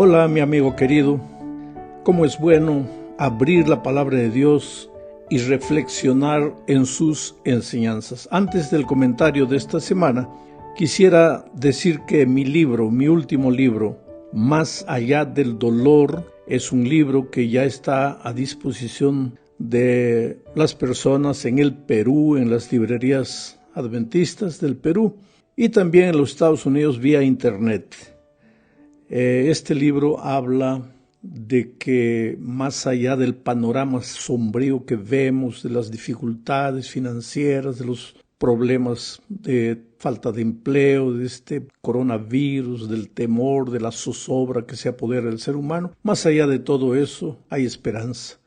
Hola, mi amigo querido. Cómo es bueno abrir la palabra de Dios y reflexionar en sus enseñanzas. Antes del comentario de esta semana, quisiera decir que mi último libro, Más allá del dolor, es un libro que ya está a disposición de las personas en el Perú, en las librerías adventistas del Perú y también en los Estados Unidos vía internet. Este libro habla de que más allá del panorama sombrío que vemos, de las dificultades financieras, de los problemas de falta de empleo, de este coronavirus, del temor, de la zozobra que se apodera del ser humano, más allá de todo eso hay esperanza.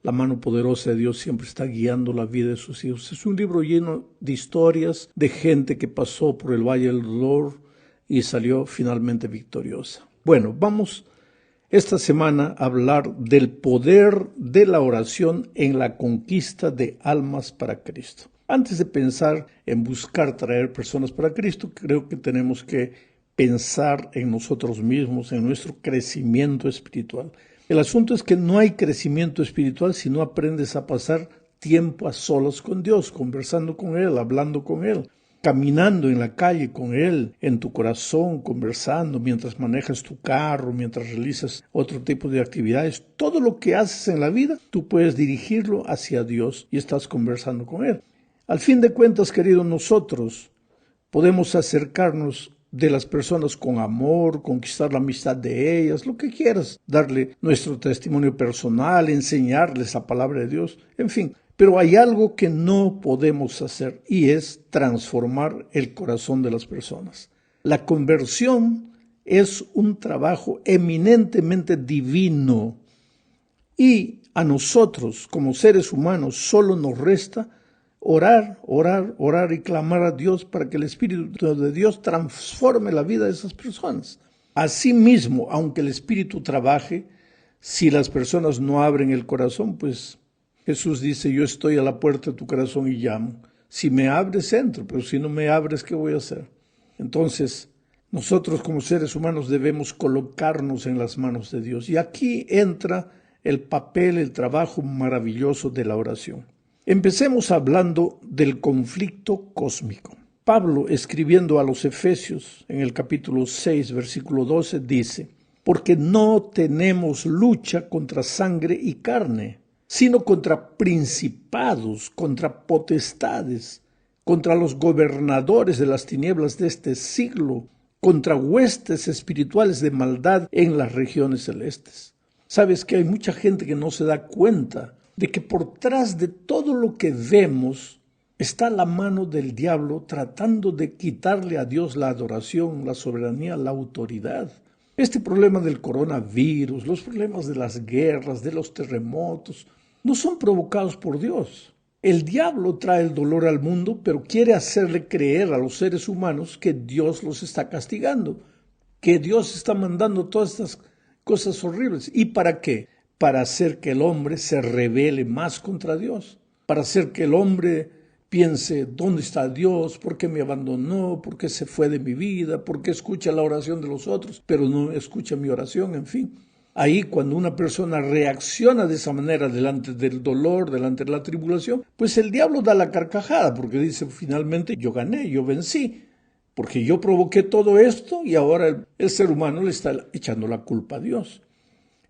La mano poderosa de Dios siempre está guiando la vida de sus hijos. Es un libro lleno de historias de gente que pasó por el Valle del Dolor y salió finalmente victoriosa. Bueno, vamos esta semana a hablar del poder de la oración en la conquista de almas para Cristo. Antes de pensar en buscar traer personas para Cristo, creo que tenemos que pensar en nosotros mismos, en nuestro crecimiento espiritual. El asunto es que no hay crecimiento espiritual si no aprendes a pasar tiempo a solas con Dios, conversando con Él, hablando con Él, caminando en la calle con Él, en tu corazón, conversando mientras manejas tu carro, mientras realizas otro tipo de actividades. Todo lo que haces en la vida, tú puedes dirigirlo hacia Dios y estás conversando con Él. Al fin de cuentas, queridos, nosotros podemos acercarnos de las personas con amor, conquistar la amistad de ellas, lo que quieras, darle nuestro testimonio personal, enseñarles la palabra de Dios, en fin. Pero hay algo que no podemos hacer y es transformar el corazón de las personas. La conversión es un trabajo eminentemente divino y a nosotros como seres humanos solo nos resta orar y clamar a Dios para que el Espíritu de Dios transforme la vida de esas personas. Asimismo, aunque el Espíritu trabaje, si las personas no abren el corazón, pues Jesús dice, yo estoy a la puerta de tu corazón y llamo. Si me abres, entro, pero si no me abres, ¿qué voy a hacer? Entonces, nosotros como seres humanos debemos colocarnos en las manos de Dios. Y aquí entra el papel, el trabajo maravilloso de la oración. Empecemos hablando del conflicto cósmico. Pablo, escribiendo a los Efesios, en el capítulo 6, versículo 12, dice, porque no tenemos lucha contra sangre y carne, sino contra principados, contra potestades, contra los gobernadores de las tinieblas de este siglo, contra huestes espirituales de maldad en las regiones celestes. Sabes que hay mucha gente que no se da cuenta de que por detrás de todo lo que vemos está la mano del diablo tratando de quitarle a Dios la adoración, la soberanía, la autoridad. Este problema del coronavirus, los problemas de las guerras, de los terremotos, no son provocados por Dios. El diablo trae el dolor al mundo, pero quiere hacerle creer a los seres humanos que Dios los está castigando, que Dios está mandando todas estas cosas horribles. ¿Y para qué? Para hacer que el hombre se rebele más contra Dios, para hacer que el hombre piense, ¿dónde está Dios? ¿Por qué me abandonó? ¿Por qué se fue de mi vida? ¿Por qué escucha la oración de los otros, pero no escucha mi oración? En fin, ahí cuando una persona reacciona de esa manera delante del dolor, delante de la tribulación, pues el diablo da la carcajada porque dice, finalmente yo gané, yo vencí, porque yo provoqué todo esto y ahora el ser humano le está echando la culpa a Dios.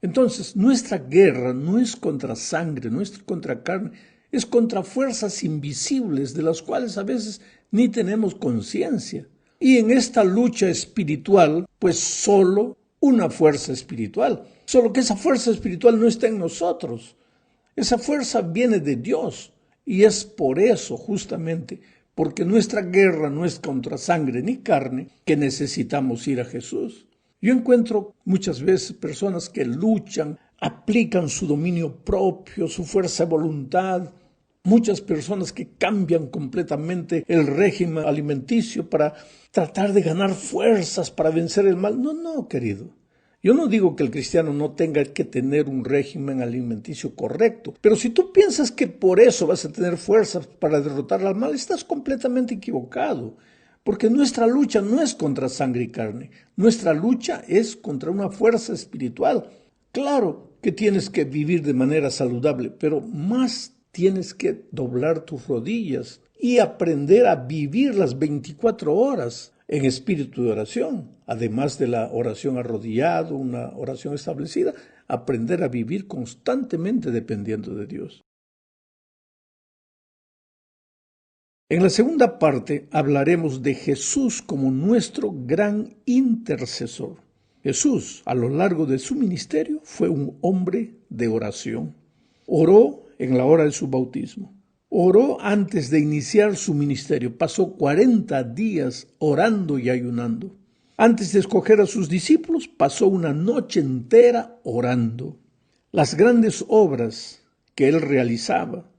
Entonces, nuestra guerra no es contra sangre, no es contra carne, es contra fuerzas invisibles de las cuales a veces ni tenemos conciencia. Y en esta lucha espiritual, pues solo una fuerza espiritual, solo que esa fuerza espiritual no está en nosotros. Esa fuerza viene de Dios y es por eso justamente, porque nuestra guerra no es contra sangre ni carne, que necesitamos ir a Jesús. Yo encuentro muchas veces personas que luchan, aplican su dominio propio, su fuerza de voluntad. Muchas personas que cambian completamente el régimen alimenticio para tratar de ganar fuerzas para vencer el mal. No, querido. Yo no digo que el cristiano no tenga que tener un régimen alimenticio correcto, pero si tú piensas que por eso vas a tener fuerzas para derrotar al mal, estás completamente equivocado. Porque nuestra lucha no es contra sangre y carne, nuestra lucha es contra una fuerza espiritual. Claro que tienes que vivir de manera saludable, pero más tienes que doblar tus rodillas y aprender a vivir las 24 horas en espíritu de oración. Además de la oración arrodillado, una oración establecida, aprender a vivir constantemente dependiendo de Dios. En la segunda parte hablaremos de Jesús como nuestro gran intercesor. Jesús, a lo largo de su ministerio, fue un hombre de oración. Oró en la hora de su bautismo. Oró antes de iniciar su ministerio. Pasó 40 días orando y ayunando. Antes de escoger a sus discípulos, pasó una noche entera orando. Las grandes obras que él realizaba,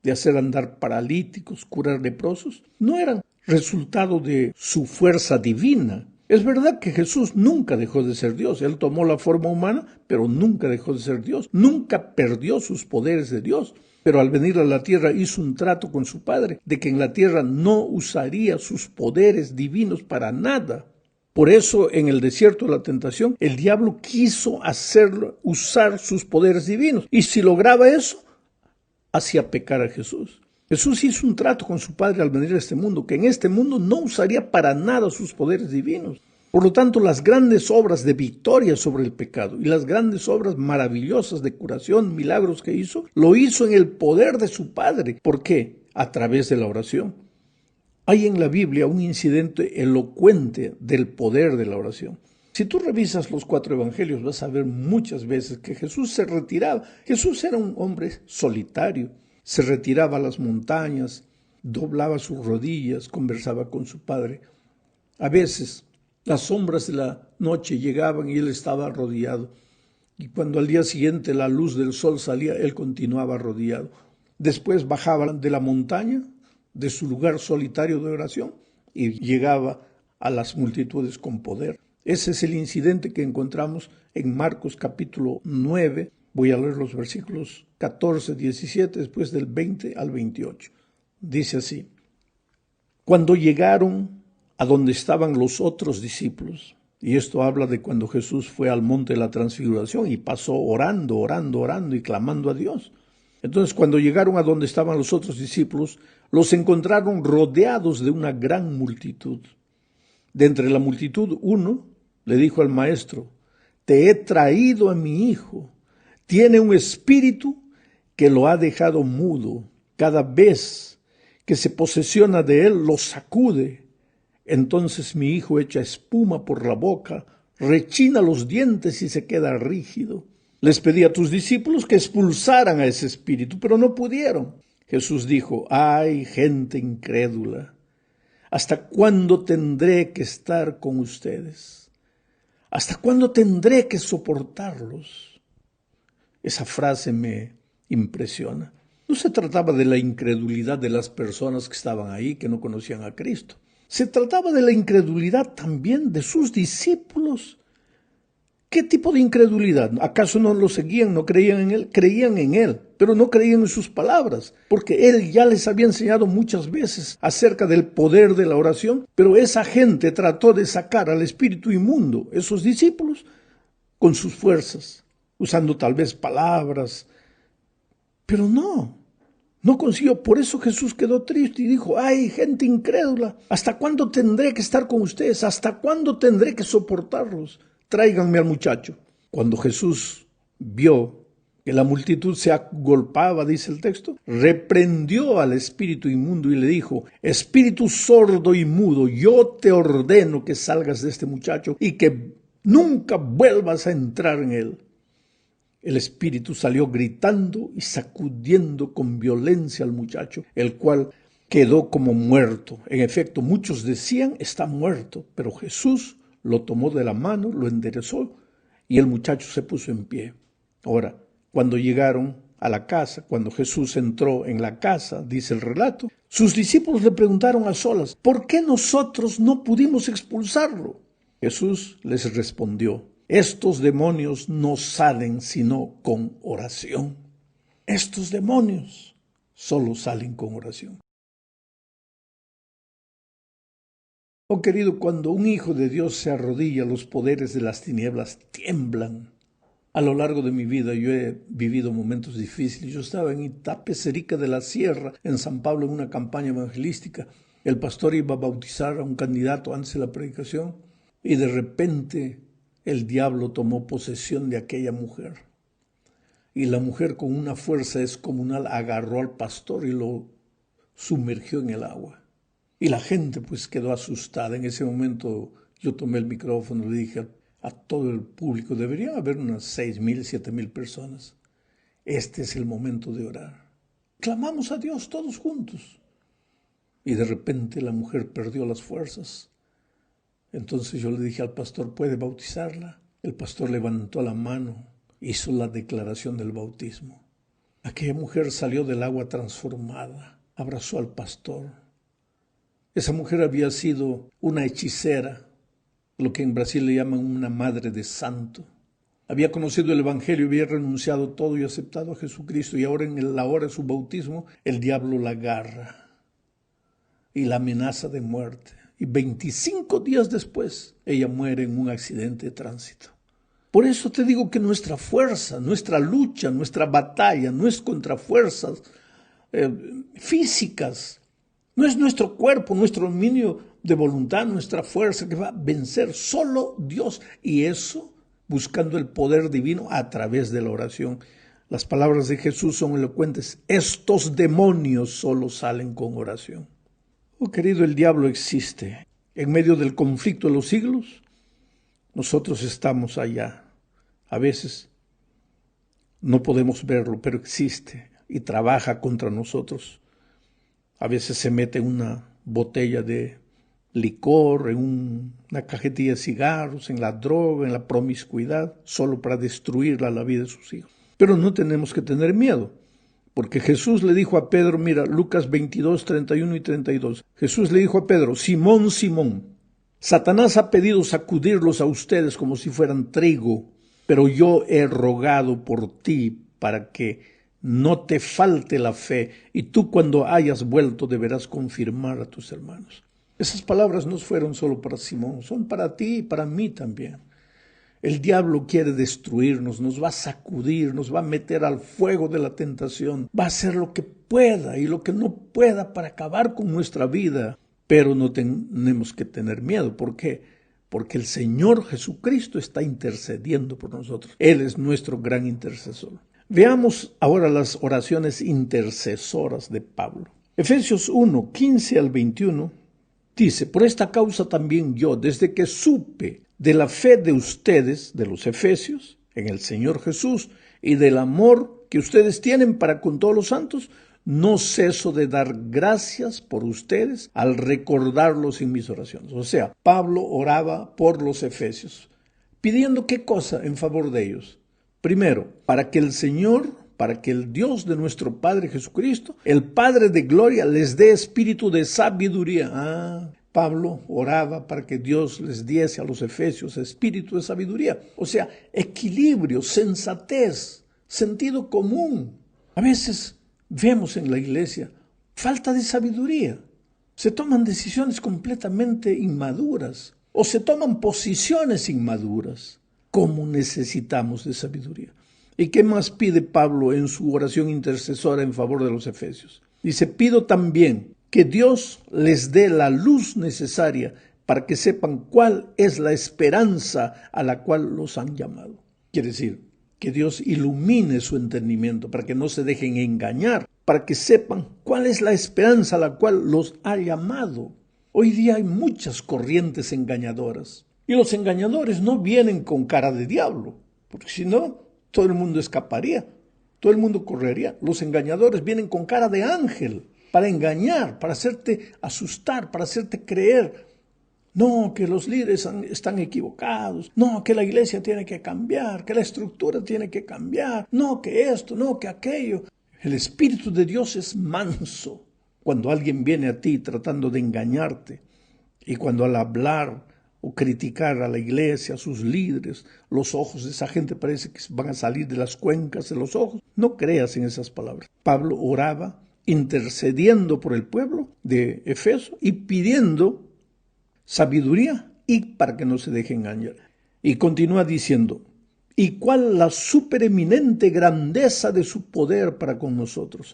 de hacer andar paralíticos, curar leprosos, no eran resultado de su fuerza divina. Es verdad que Jesús nunca dejó de ser Dios. Él tomó la forma humana, pero nunca dejó de ser Dios. Nunca perdió sus poderes de Dios. Pero al venir a la tierra hizo un trato con su Padre, de que en la tierra no usaría sus poderes divinos para nada. Por eso en el desierto de la tentación, el diablo quiso hacerlo usar sus poderes divinos. Y si lograba eso, hacía pecar a Jesús. Jesús hizo un trato con su Padre al venir a este mundo, que en este mundo no usaría para nada sus poderes divinos. Por lo tanto, las grandes obras de victoria sobre el pecado y las grandes obras maravillosas de curación, milagros que hizo, lo hizo en el poder de su Padre. ¿Por qué? A través de la oración. Hay en la Biblia un incidente elocuente del poder de la oración. Si tú revisas los 4 evangelios, vas a ver muchas veces que Jesús se retiraba. Jesús era un hombre solitario. Se retiraba a las montañas, doblaba sus rodillas, conversaba con su Padre. A veces las sombras de la noche llegaban y él estaba arrodillado. Y cuando al día siguiente la luz del sol salía, él continuaba arrodillado. Después bajaba de la montaña, de su lugar solitario de oración, y llegaba a las multitudes con poder. Ese es el incidente que encontramos en Marcos capítulo 9. Voy a leer los versículos 14, 17, después del 20 al 28. Dice así: Cuando llegaron a donde estaban los otros discípulos, y esto habla de cuando Jesús fue al monte de la transfiguración y pasó orando, orando, orando y clamando a Dios. Entonces, cuando llegaron a donde estaban los otros discípulos, los encontraron rodeados de una gran multitud. De entre la multitud, uno le dijo al maestro: Te he traído a mi hijo. Tiene un espíritu que lo ha dejado mudo. Cada vez que se posesiona de él, lo sacude. Entonces mi hijo echa espuma por la boca, rechina los dientes y se queda rígido. Les pedí a tus discípulos que expulsaran a ese espíritu, pero no pudieron. Jesús dijo: ¡Ay, gente incrédula! ¿Hasta cuándo tendré que estar con ustedes? ¿Hasta cuándo tendré que soportarlos? Esa frase me impresiona. No se trataba de la incredulidad de las personas que estaban ahí, que no conocían a Cristo. Se trataba de la incredulidad también de sus discípulos. ¿Qué tipo de incredulidad? ¿Acaso no lo seguían, no creían en él? Creían en él, pero no creían en sus palabras, porque él ya les había enseñado muchas veces acerca del poder de la oración, pero esa gente trató de sacar al espíritu inmundo, esos discípulos, con sus fuerzas, usando tal vez palabras, pero no consiguió. Por eso Jesús quedó triste y dijo: ¡ay, gente incrédula! ¿Hasta cuándo tendré que estar con ustedes? ¿Hasta cuándo tendré que soportarlos? Tráiganme al muchacho. Cuando Jesús vio que la multitud se agolpaba, dice el texto, reprendió al espíritu inmundo y le dijo: Espíritu sordo y mudo, yo te ordeno que salgas de este muchacho y que nunca vuelvas a entrar en él. El espíritu salió gritando y sacudiendo con violencia al muchacho, el cual quedó como muerto. En efecto, muchos decían: está muerto, pero Jesús lo tomó de la mano, lo enderezó y el muchacho se puso en pie. Ahora, cuando llegaron a la casa, cuando Jesús entró en la casa, dice el relato, sus discípulos le preguntaron a solas: ¿por qué nosotros no pudimos expulsarlo? Jesús les respondió: estos demonios no salen sino con oración. Estos demonios solo salen con oración. Oh querido, cuando un hijo de Dios se arrodilla, los poderes de las tinieblas tiemblan. A lo largo de mi vida yo he vivido momentos difíciles. Yo estaba en Itapecerica de la Sierra, en San Pablo, en una campaña evangelística. El pastor iba a bautizar a un candidato antes de la predicación y de repente el diablo tomó posesión de aquella mujer. Y la mujer, con una fuerza descomunal, agarró al pastor y lo sumergió en el agua. Y la gente pues quedó asustada. En ese momento yo tomé el micrófono y le dije a todo el público, debería haber unas 6,000, 7,000 personas. Este es el momento de orar. Clamamos a Dios todos juntos. Y de repente la mujer perdió las fuerzas. Entonces yo le dije al pastor, ¿puede bautizarla? El pastor levantó la mano, hizo la declaración del bautismo. Aquella mujer salió del agua transformada, abrazó al pastor. Esa mujer había sido una hechicera, lo que en Brasil le llaman una madre de santo. Había conocido el evangelio, había renunciado todo y aceptado a Jesucristo, y ahora en la hora de su bautismo el diablo la agarra y la amenaza de muerte. Y 25 días después ella muere en un accidente de tránsito. Por eso te digo que nuestra fuerza, nuestra lucha, nuestra batalla no es contra fuerzas físicas. No es nuestro cuerpo, nuestro dominio de voluntad, nuestra fuerza que va a vencer, solo Dios. Y eso buscando el poder divino a través de la oración. Las palabras de Jesús son elocuentes. Estos demonios solo salen con oración. Oh querido, el diablo existe. En medio del conflicto de los siglos, nosotros estamos allá. A veces no podemos verlo, pero existe y trabaja contra nosotros. A veces se mete en una botella de licor, en una cajetilla de cigarros, en la droga, en la promiscuidad, solo para destruir la vida de sus hijos. Pero no tenemos que tener miedo, porque Jesús le dijo a Pedro, mira, Lucas 22, 31 y 32. Jesús le dijo a Pedro, Simón, Simón, Satanás ha pedido sacudirlos a ustedes como si fueran trigo, pero yo he rogado por ti para que no te falte la fe, y tú cuando hayas vuelto deberás confirmar a tus hermanos. Esas palabras no fueron solo para Simón, son para ti y para mí también. El diablo quiere destruirnos, nos va a sacudir, nos va a meter al fuego de la tentación, va a hacer lo que pueda y lo que no pueda para acabar con nuestra vida. Pero no tenemos que tener miedo. ¿Por qué? Porque el Señor Jesucristo está intercediendo por nosotros. Él es nuestro gran intercesor. Veamos ahora las oraciones intercesoras de Pablo. Efesios 1, 15 al 21 dice, por esta causa también yo, desde que supe de la fe de ustedes, de los efesios, en el Señor Jesús, y del amor que ustedes tienen para con todos los santos, no ceso de dar gracias por ustedes al recordarlos en mis oraciones. O sea, Pablo oraba por los efesios, pidiendo ¿qué cosa en favor de ellos? Primero, para que el Señor, para que el Dios de nuestro Padre Jesucristo, el Padre de gloria, les dé espíritu de sabiduría. Pablo oraba para que Dios les diese a los efesios espíritu de sabiduría. O sea, equilibrio, sensatez, sentido común. A veces vemos en la iglesia falta de sabiduría. Se toman decisiones completamente inmaduras o se toman posiciones inmaduras. ¿Cómo necesitamos de sabiduría? ¿Y qué más pide Pablo en su oración intercesora en favor de los efesios? Dice, pido también que Dios les dé la luz necesaria para que sepan cuál es la esperanza a la cual los han llamado. Quiere decir, que Dios ilumine su entendimiento para que no se dejen engañar, para que sepan cuál es la esperanza a la cual los ha llamado. Hoy día hay muchas corrientes engañadoras. Y los engañadores no vienen con cara de diablo, porque si no, todo el mundo escaparía, todo el mundo correría. Los engañadores vienen con cara de ángel, para engañar, para hacerte asustar, para hacerte creer. No, que los líderes están equivocados, no, que la iglesia tiene que cambiar, que la estructura tiene que cambiar, no, que esto, no, que aquello. El Espíritu de Dios es manso. Cuando alguien viene a ti tratando de engañarte, y cuando al hablar o criticar a la iglesia, a sus líderes, los ojos de esa gente parece que van a salir de las cuencas de los ojos. No creas en esas palabras. Pablo oraba intercediendo por el pueblo de Efeso y pidiendo sabiduría y para que no se deje engañar. Y continúa diciendo, ¿y cuál la supereminente grandeza de su poder para con nosotros?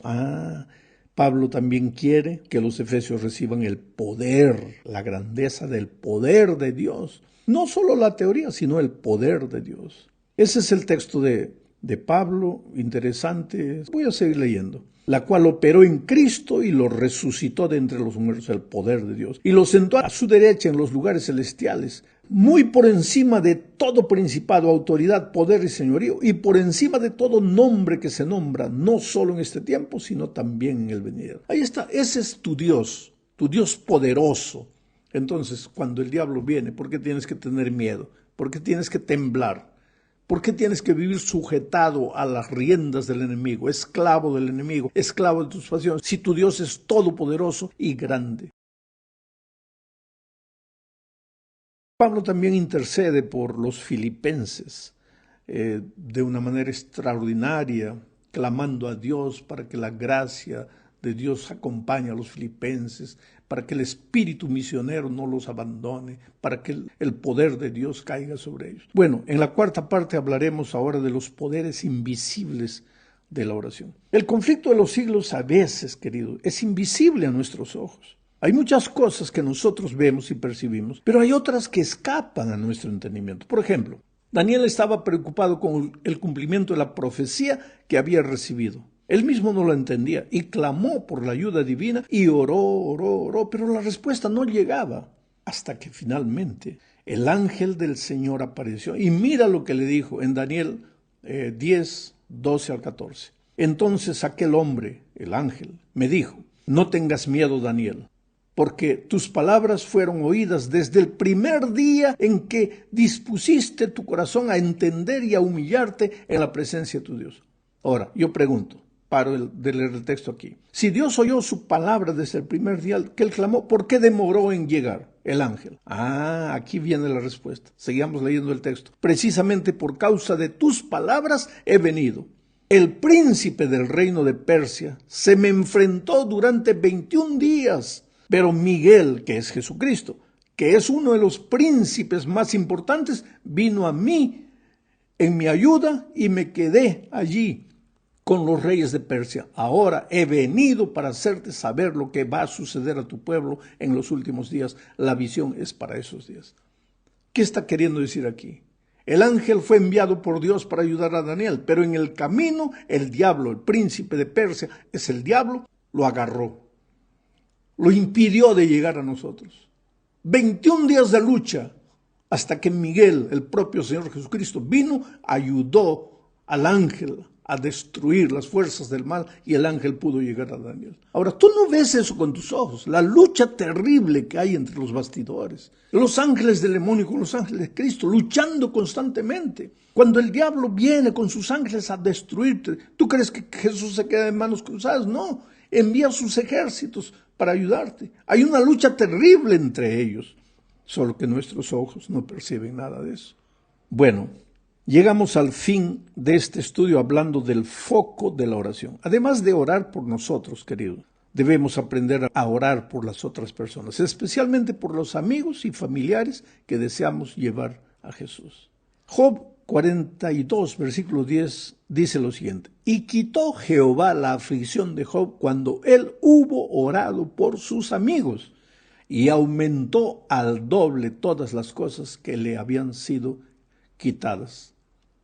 Pablo también quiere que los efesios reciban el poder, la grandeza del poder de Dios. No solo la teoría, sino el poder de Dios. Ese es el texto de Pablo, interesante. Voy a seguir leyendo. La cual operó en Cristo y lo resucitó de entre los muertos, el poder de Dios, y lo sentó a su derecha en los lugares celestiales, muy por encima de todo principado, autoridad, poder y señorío, y por encima de todo nombre que se nombra, no solo en este tiempo, sino también en el venidero. Ahí está, ese es tu Dios poderoso. Entonces, cuando el diablo viene, ¿por qué tienes que tener miedo? ¿Por qué tienes que temblar? ¿Por qué tienes que vivir sujetado a las riendas del enemigo, esclavo del enemigo, esclavo de tus pasiones, si tu Dios es todopoderoso y grande? Pablo también intercede por los filipenses de una manera extraordinaria, clamando a Dios para que la gracia de Dios acompañe a los filipenses, para que el espíritu misionero no los abandone, para que el poder de Dios caiga sobre ellos. Bueno, en la cuarta parte hablaremos ahora de los poderes invisibles de la oración. El conflicto de los siglos a veces, querido, es invisible a nuestros ojos. Hay muchas cosas que nosotros vemos y percibimos, pero hay otras que escapan a nuestro entendimiento. Por ejemplo, Daniel estaba preocupado con el cumplimiento de la profecía que había recibido. Él mismo no lo entendía y clamó por la ayuda divina y oró, pero la respuesta no llegaba hasta que finalmente el ángel del Señor apareció. Y mira lo que le dijo en Daniel 10, 12 al 14. Entonces aquel hombre, el ángel, me dijo, no tengas miedo, Daniel, porque tus palabras fueron oídas desde el primer día en que dispusiste tu corazón a entender y a humillarte en la presencia de tu Dios. Ahora, yo pregunto, paro de leer el texto aquí. Si Dios oyó su palabra desde el primer día que él clamó, ¿por qué demoró en llegar el ángel? Aquí viene la respuesta. Seguimos leyendo el texto. Precisamente por causa de tus palabras he venido. El príncipe del reino de Persia se me enfrentó durante 21 días. Pero Miguel, que es Jesucristo, que es uno de los príncipes más importantes, vino a mí en mi ayuda y me quedé allí con los reyes de Persia. Ahora he venido para hacerte saber lo que va a suceder a tu pueblo en los últimos días. La visión es para esos días. ¿Qué está queriendo decir aquí? El ángel fue enviado por Dios para ayudar a Daniel, pero en el camino el diablo, el príncipe de Persia, es el diablo, lo agarró. Lo impidió de llegar a nosotros. 21 días de lucha hasta que Miguel, el propio Señor Jesucristo, vino, ayudó al ángel a destruir las fuerzas del mal y el ángel pudo llegar a Daniel. Ahora, tú no ves eso con tus ojos, la lucha terrible que hay entre los bastidores. Los ángeles del demonio con los ángeles de Cristo luchando constantemente. Cuando el diablo viene con sus ángeles a destruirte, ¿tú crees que Jesús se queda en manos cruzadas? No, envía sus ejércitos para ayudarte. Hay una lucha terrible entre ellos, solo que nuestros ojos no perciben nada de eso. Bueno, llegamos al fin de este estudio hablando del foco de la oración. Además de orar por nosotros, queridos, debemos aprender a orar por las otras personas, especialmente por los amigos y familiares que deseamos llevar a Jesús. Job 42, versículo 10, dice lo siguiente: y quitó Jehová la aflicción de Job cuando él hubo orado por sus amigos, y aumentó al doble todas las cosas que le habían sido quitadas.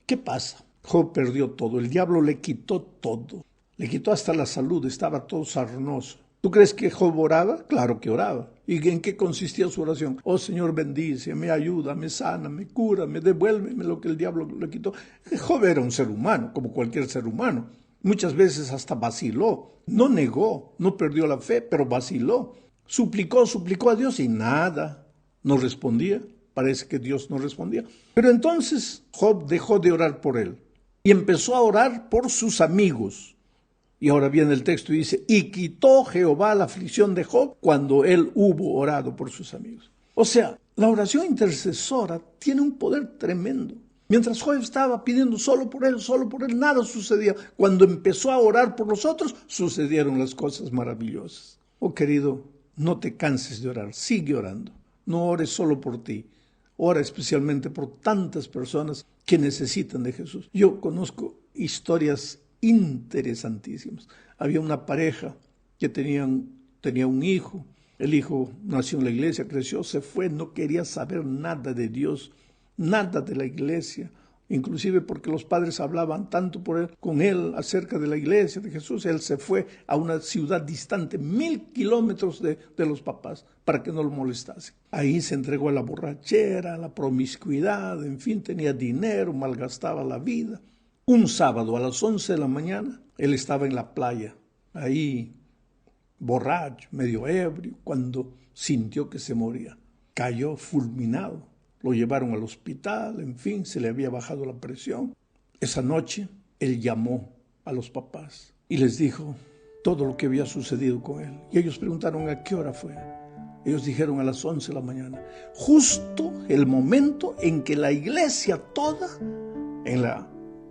¿Qué pasa? Job perdió todo, el diablo le quitó todo, le quitó hasta la salud, estaba todo sarnoso. ¿Tú crees que Job oraba? Claro que oraba. ¿Y en qué consistía su oración? Oh Señor, bendice, me ayuda, me sana, me cura, me devuélveme lo que el diablo le quitó. Job era un ser humano, como cualquier ser humano. Muchas veces hasta vaciló, no negó, no perdió la fe, pero vaciló. Suplicó a Dios y nada, no respondía. Parece que Dios no respondía. Pero entonces Job dejó de orar por él y empezó a orar por sus amigos. Y ahora viene el texto y dice, y quitó Jehová la aflicción de Job cuando él hubo orado por sus amigos. O sea, la oración intercesora tiene un poder tremendo. Mientras Job estaba pidiendo solo por él, nada sucedía. Cuando empezó a orar por los otros, sucedieron las cosas maravillosas. Oh querido, no te canses de orar, sigue orando. No ores solo por ti, ora especialmente por tantas personas que necesitan de Jesús. Yo conozco historias interesantísimas. Había una pareja que tenía un hijo. El hijo nació en la iglesia, creció, se fue, no quería saber nada de Dios, nada de la iglesia, inclusive porque los padres hablaban tanto con él acerca de la iglesia, de Jesús. Él se fue a una ciudad distante, 1000 kilómetros de los papás, para que no lo molestasen. Ahí se entregó a la borrachera, a la promiscuidad, en fin, tenía dinero, malgastaba la vida. Un sábado a las 11 de la mañana, él estaba en la playa, ahí borracho, medio ebrio, cuando sintió que se moría. Cayó fulminado. Lo llevaron al hospital, en fin, se le había bajado la presión. Esa noche, él llamó a los papás y les dijo todo lo que había sucedido con él. Y ellos preguntaron a qué hora fue. Ellos dijeron a las 11 de la mañana. Justo el momento en que la iglesia toda, en la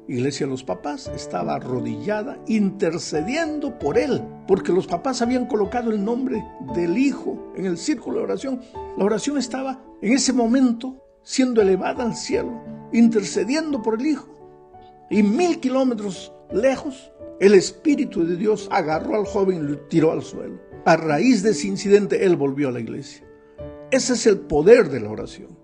iglesia de los papás, estaba arrodillada intercediendo por él, porque los papás habían colocado el nombre del hijo en el círculo de oración. La oración estaba en ese momento siendo elevada al cielo, intercediendo por el hijo. Y 1000 kilómetros lejos, el Espíritu de Dios agarró al joven y lo tiró al suelo. A raíz de ese incidente, él volvió a la iglesia. Ese es el poder de la oración.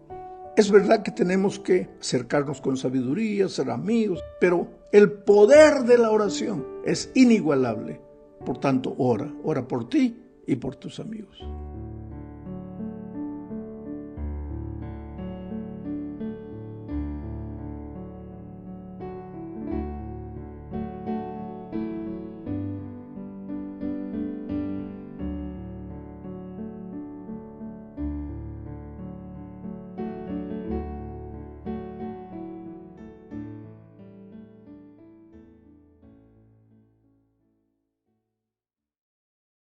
Es verdad que tenemos que acercarnos con sabiduría, ser amigos, pero el poder de la oración es inigualable. Por tanto, ora por ti y por tus amigos.